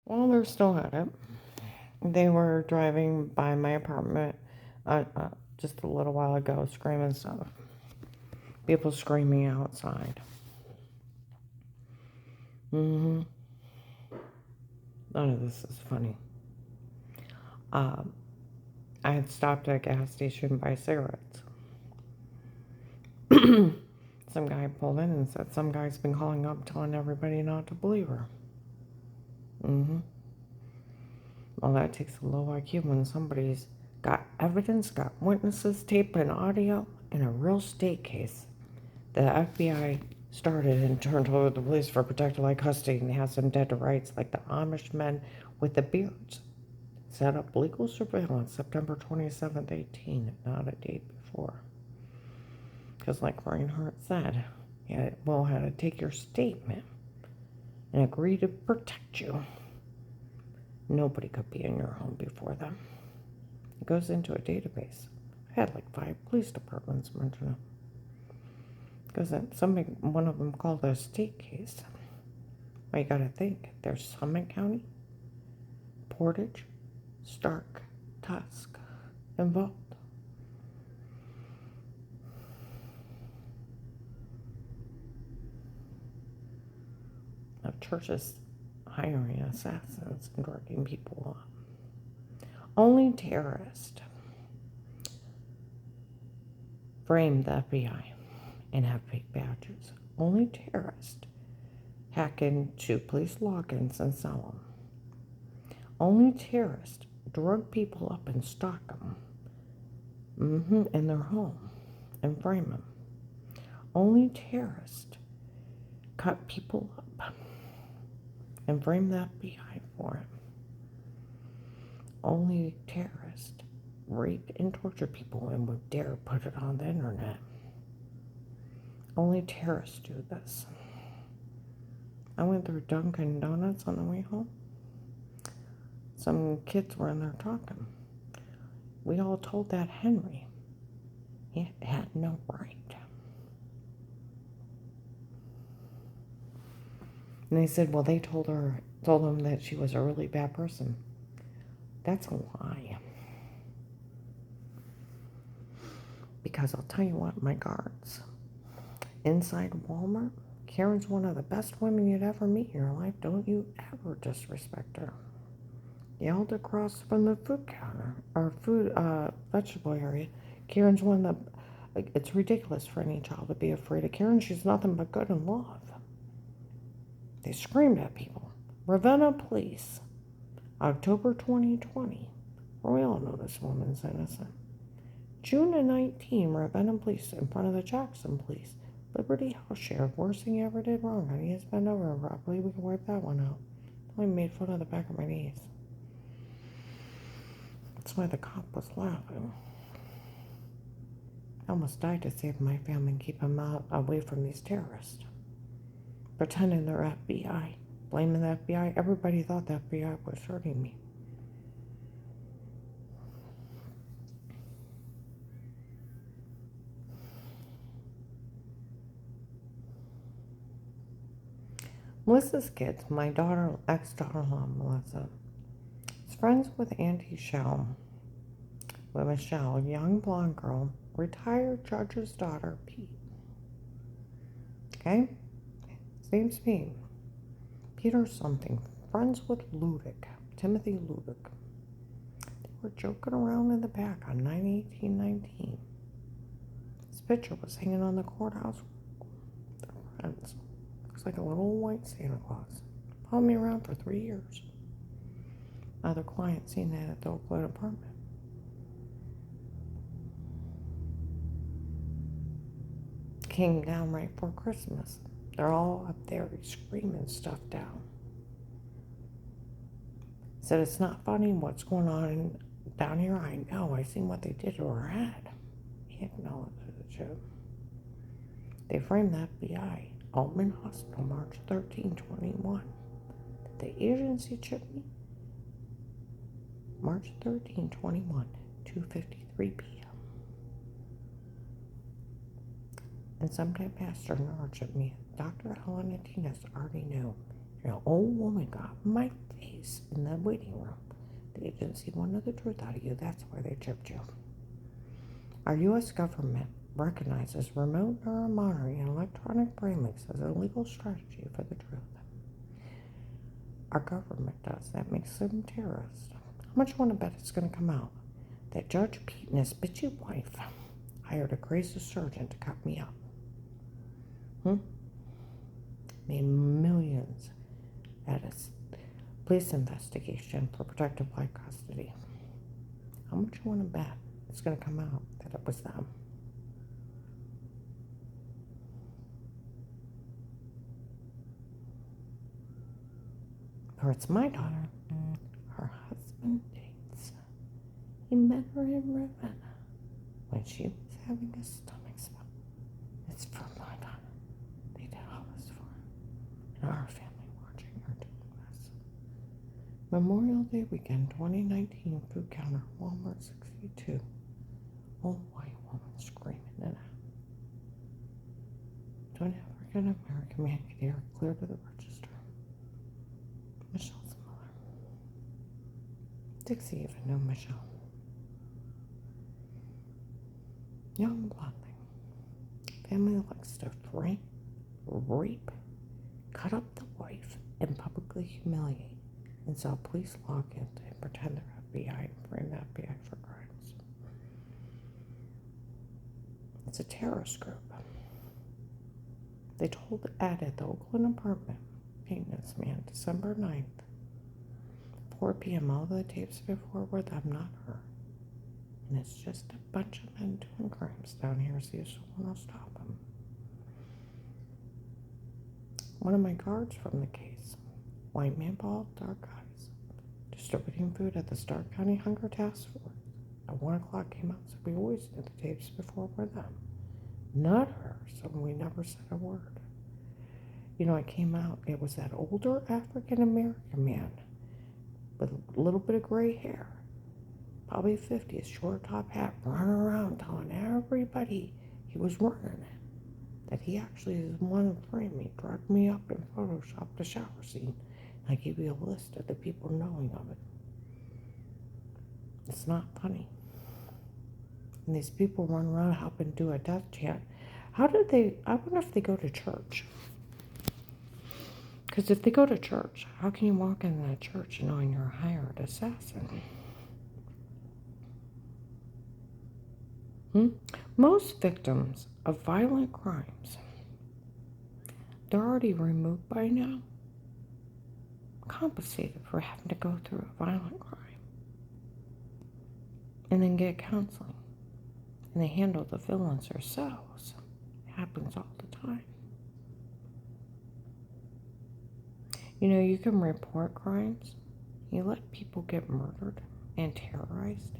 Well, they're still at it. They were driving by my apartment just a little while ago, screaming stuff. People screaming outside. Mm-hmm. None of this is funny. Um, I had stopped at a gas station to buy cigarettes. Some guy pulled in and said some guy's been calling up telling everybody not to believe her. Mm-hmm. Well, that takes a low IQ when somebody's got evidence, got witnesses, tape, and audio in a real state case. The FBI started and turned over the police for protective light custody and has them dead to rights like the Amish men with the beards. Set up legal surveillance September 27th, 18, not a date before. Because like Reinhardt said, Will had to take your statement and agree to protect you. Nobody could be in your home before then. It goes into a database. I had like 5 police departments mention it. Because one of them called it a state case. Well, you gotta think, there's Summit County, Portage, Stark, Tusk involved. Now, churches hiring assassins and drugging people up. Only terrorists frame the FBI and have fake badges. Only terrorists hack into police logins and sell them. Only terrorists drug people up and stalk them in their home and frame them. Only terrorists cut people up and frame the FBI for it. Only terrorists rape and torture people and would dare put it on the internet. Only terrorists do this. I went through Dunkin' Donuts on the way home. Some kids were in there talking. We all told that Henry he had no right. And they said, well, they told him that she was a really bad person. That's a lie. Because I'll tell you what, my guards, inside Walmart, Karen's one of the best women you'd ever meet in your life. Don't you ever disrespect her. Yelled across from the food counter, or vegetable area. Karen's one of the, it's ridiculous for any child to be afraid of Karen. She's nothing but good and love. They screamed at people. Ravenna Police, October 2020. We all know this woman's innocent. June of 19, Ravenna Police in front of the Jackson Police. Liberty House Sheriff, worst thing you ever did wrong. Honey, it's bent over improperly. We can wipe that one out. I made fun of the back of my knees. That's why the cop was laughing. I almost died to save my family and keep them away from these terrorists. Pretending they're FBI. Blaming the FBI. Everybody thought the FBI was hurting me. Melissa's kids, my ex-daughter-in-law Melissa, is friends with Auntie Shell. With Michelle, young blonde girl, retired judge's daughter, Pete. Okay? His name's Pete. Peter something. Friends with Ludick. Timothy Ludick. They were joking around in the back on 9/18/19. His picture was hanging on the courthouse. They're friends. Looks like a little white Santa Claus. Followed me around for 3 years. Other clients seen that at the Oakland apartment. Came down right for Christmas. They're all up there screaming stuff down. Said it's not funny what's going on down here. I know. I seen what they did to her head. He acknowledged the joke. They framed the FBI. Altman Hospital, March 13, 21. The agency chipped me. March 13, 21, 2:53 p.m. And sometime Pastor Nard chipped me. Dr. Helen Martinez already knew. An old woman got in my face police in the waiting room. They didn't see one of the truth out of you. That's why they chipped you. Our U.S. government recognizes remote neuromonitoring and electronic brain links as a legal strategy for the truth. Our government does. That makes them terrorists. How much you want to bet it's going to come out that Judge Pete and his bitchy wife hired a crazy surgeon to cut me up? Made millions at a police investigation for protective life custody. How much you want to bet it's going to come out that it was them? Or it's my daughter. Her husband dates. He met her in Ravenna when she was having a stomach spell. It's for my daughter. They did all this for her. And our family watching her doing this. Memorial Day weekend 2019 food counter, Walmart 62. Old white woman screaming it out. To an African American man could hear it clear to the register. Michelle's mother. Dixie even knew Michelle. Young blonde thing. Family likes to frame, rape, cut up the wife, and publicly humiliate, and sell police logins and pretend they're FBI and frame the FBI for crimes. It's a terrorist group. They told Ed at the Oakland apartment maintenance man, December 9th, 4 p.m. All the tapes before were them, not her. And it's just a bunch of men doing crimes down here, see if someone will stop them. One of my guards from the case, white man, bald, dark eyes, distributing food at the Stark County Hunger Task Force. At 1 o'clock came out, so we always knew the tapes before were them, not her, so we never said a word. You know, it came out, it was that older African-American man with a little bit of gray hair, probably 50s, short top hat, running around telling everybody he was running it, that he actually is the one who framed me, drugged me up, and photoshopped the shower scene. I give you a list of the people knowing of it. It's not funny. And these people run around helping do a death chant. How did they, I wonder if they go to church. Because if they go to church, how can you walk in that church knowing you're a hired assassin? Most victims of violent crimes, they're already removed by now, compensated for having to go through a violent crime, and then get counseling. And they handle the villains themselves. It happens all the time. You know, you can report crimes. You let people get murdered and terrorized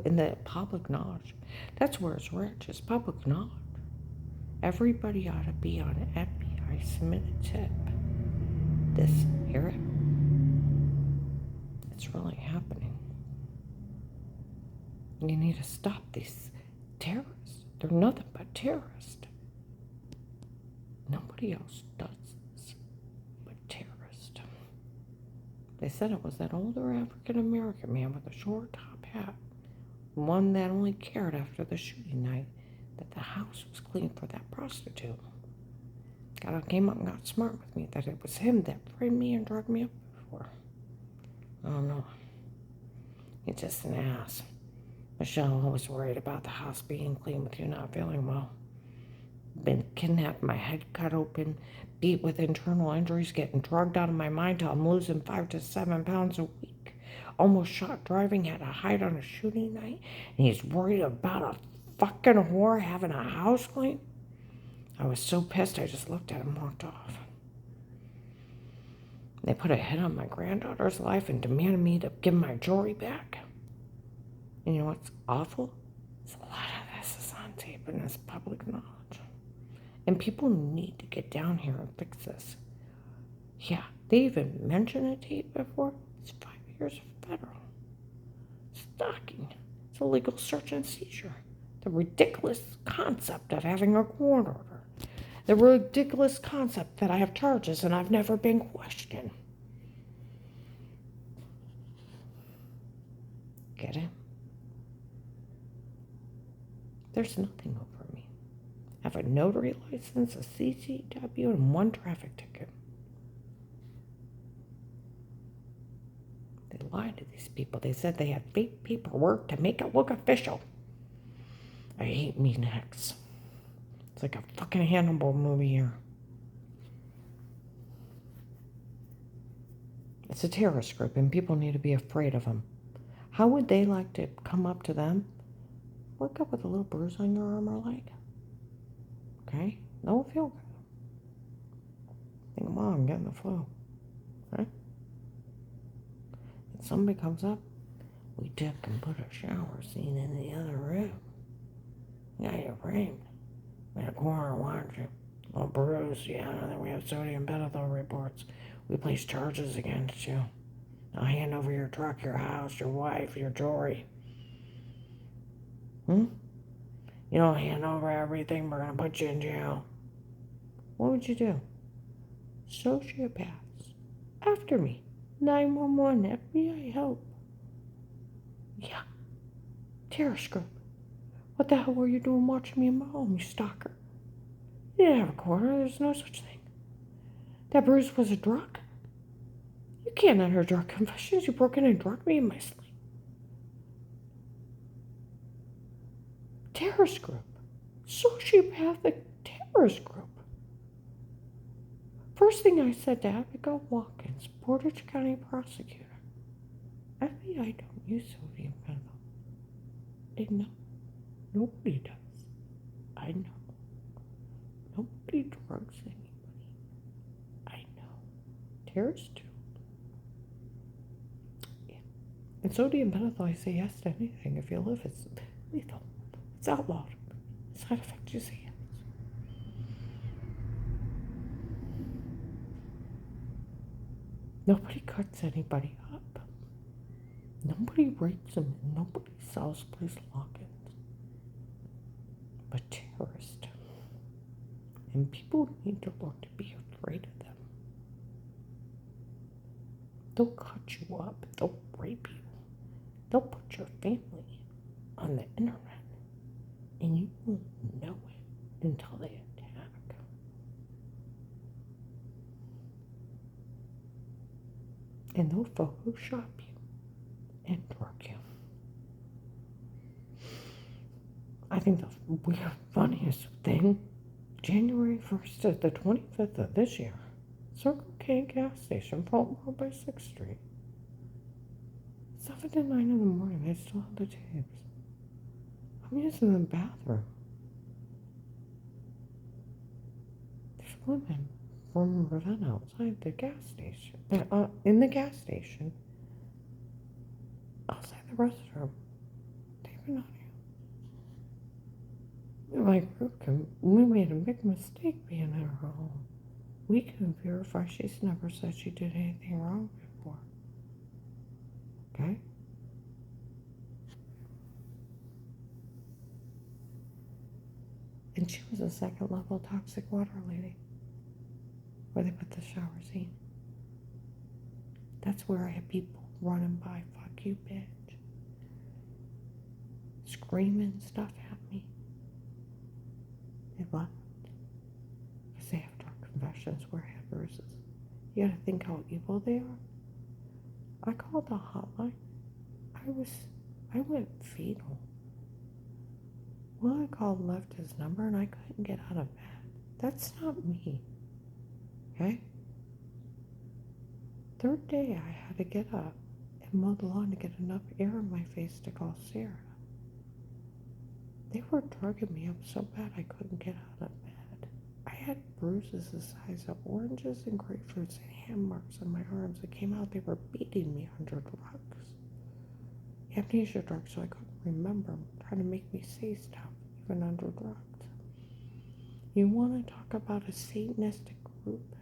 in the public knowledge. That's where it's rich, it's public knowledge. Everybody ought to be on an FBI submitted tip. This, hear it? It's really happening. You need to stop these terrorists. They're nothing but terrorists. Nobody else does this but terrorists. They said it was that older African-American man with a short top hat, one that only cared after the shooting night that the house was clean for that prostitute. Came up and got smart with me that it was him that framed me and drugged me up before. I don't know. He's just an ass. Michelle always worried about the house being clean with you not feeling well. Been kidnapped, my head cut open, beat with internal injuries, getting drugged out of my mind till I'm losing 5 to 7 pounds a week. Almost shot driving, had to hide on a shooting night, and he's worried about a fucking whore having a house clean. I was so pissed I just looked at him and walked off. They put a hit on my granddaughter's life and demanded me to give my jewelry back. And you know what's awful? It's a lot of this is on tape and it's public knowledge. And people need to get down here and fix this. Yeah, they even mentioned a tape before. It's 5 years federal. Stalking. It's illegal search and seizure. The ridiculous concept of having a court order. The ridiculous concept that I have charges and I've never been questioned. Get it? There's nothing over me. I have a notary license, a CCW, and 1 traffic ticket. They lied to these people. They said they had fake paperwork to make it look official. I hate me next. It's like a fucking Hannibal movie here. It's a terrorist group, and people need to be afraid of them. How would they like to come up to them? Wake up with a little bruise on your arm or leg. Okay? That will feel good. Think, Mom, I'm getting the flu. Okay? And somebody comes up, we took and put a shower scene in the other room. Now you're framed. In a corner watching. Oh, bruise, yeah, then we have sodium pentothal reports. We place charges against you. I'll hand over your truck, your house, your wife, your jewelry. You don't hand over everything, we're gonna put you in jail. What would you do? Sociopaths. After me. 911, FBI help. Yeah. Terrorist group. What the hell were you doing watching me in my home, you stalker? You didn't have a quarter, there's no such thing. That bruise was a drug? You can't enter drug confessions, you broke in and drugged me in my sleep. Terrorist group. Sociopathic terrorist group. First thing I said to Abigail Watkins, Portage County prosecutor, FBI don't use sodium pentothal. They know. Nobody does. I know. Nobody drugs anybody. I know. Terrorists do. Yeah. And sodium pentothal, I say yes to anything. If you live, it's lethal. It's outlawed. Side effects, you say yes. Nobody cuts anybody up. Nobody rapes them. Nobody sells police lock-ins. But terrorists. And people need to learn to be afraid of them. They'll cut you up. They'll rape you. They'll put your family on the internet. And you won't know it until they attack. And they'll Photoshop you and drug you. I think the weird, funniest thing, January 1st to the 25th of this year, Circle K gas station, Baltimore by 6th Street. 7 to 9 in the morning, they still have the tapes. I'm using the bathroom. There's women from Ravenna outside the gas station. In the gas station. Outside the restroom. They've been on you. My group we made a big mistake being in her home. We can verify she's never said she did anything wrong before. Okay? And she was a 2nd level toxic water lady. Where they put the shower scene. That's where I had people running by, fuck you, bitch. Screaming stuff at me. They left. Because they have dark confessions where I have bruises. You gotta think how evil they are. I called the hotline. I went fetal. Well, I called, left his number, and I couldn't get out of bed. That's not me. Okay? 3rd day, I had to get up and mow the lawn to get enough air in my face to call Sarah. They were drugging me up so bad I couldn't get out of bed. I had bruises the size of oranges and grapefruits and hand marks on my arms that came out. They were beating me under drugs. Amnesia drugs, so I couldn't remember them, trying to make me say stuff, even under drugs. You want to talk about a Satanistic group?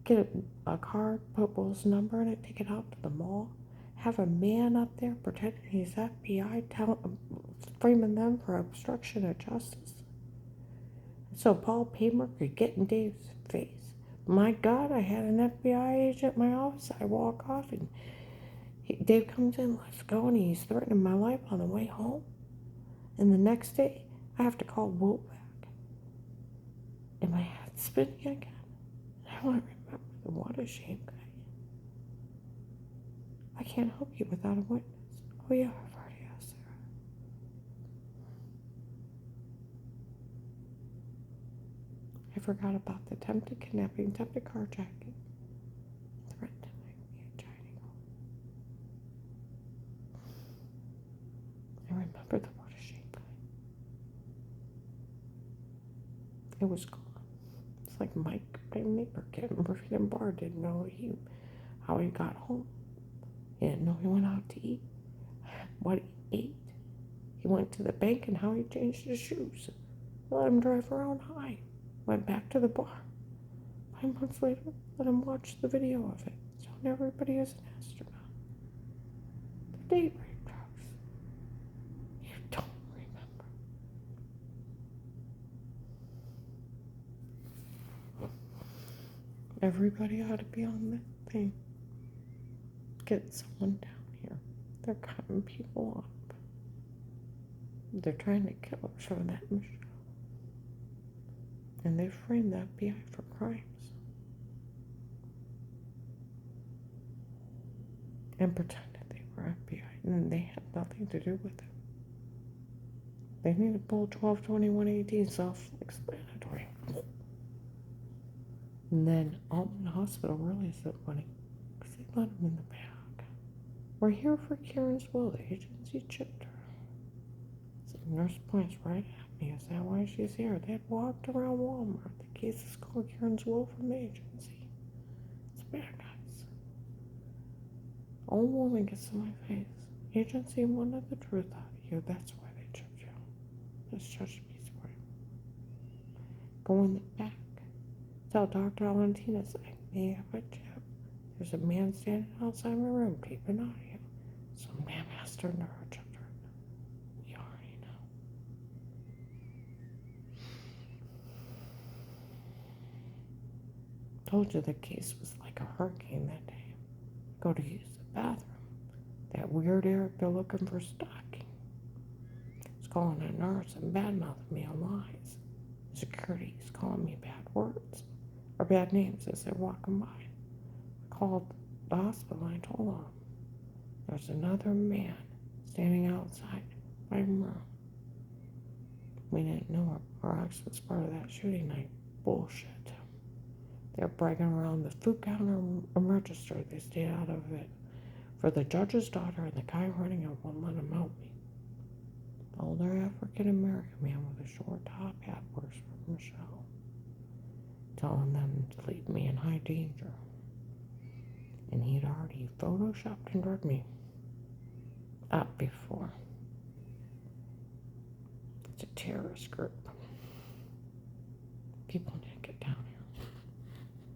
Get a card, put Will's number in it, take it out to the mall, have a man up there pretending he's FBI, framing them for obstruction of justice. So Paul Paymer could get in Dave's face. My God, I had an FBI agent in my office. I walk off and Dave comes in, let's go, and he's threatening my life on the way home. And the next day, I have to call Will back. And my head's spinning again. I want to remember the water shame guy. I can't help you without a witness. Oh yeah, I've already asked Sarah. I forgot about the attempted kidnapping, attempted carjacking, threat to make me a China. I remember the water shame guy. It was gone. It's like Mike, my neighbor kid, Murphy and Bar didn't know how he got home. He didn't know he went out to eat, what he ate. He went to the bank and how he changed his shoes. Let him drive around high. Went back to the bar. 5 months later, let him watch the video of it. So everybody is an astronaut. The date rape drugs. You don't remember. Everybody ought to be on that thing. Get someone down here. They're cutting people up. They're trying to kill us for that Michelle. And they framed the FBI for crimes. And pretended they were FBI. And they had nothing to do with it. They need to pull 12/21/18 self-explanatory. And then Alton Hospital released the money because they let him in the bag. We're here for Karen's will. The agency chipped her. So the nurse points right at me. Is that why she's here? They had walked around Walmart. The case is called Karen's will from the agency. It's bad guys. Old woman gets in my face. Agency wanted the truth out of you. That's why they chipped you. This Judge Beats for you. Go in the back. Tell Dr. Valentina I may have a chip. There's a man standing outside my room. Keep an eye on him. Some damn master neurochildren. We already know. Told you the case was like a hurricane that day. Go to use the bathroom. That weird Eric they're looking for stocking. He's calling a nurse and badmouthing me on lies. Security is calling me bad words or bad names as they're walking by. I called the hospital and I told them there's another man standing outside my room. We didn't know our ex was part of that shooting night. Bullshit. They're bragging around the food counter and register. They stayed out of it for the judge's daughter, and the guy running it won't let him help me. The older African-American man with a short top hat works for Michelle, telling them to leave me in high danger. And he'd already photoshopped and drugged me up before. It's a terrorist group. People need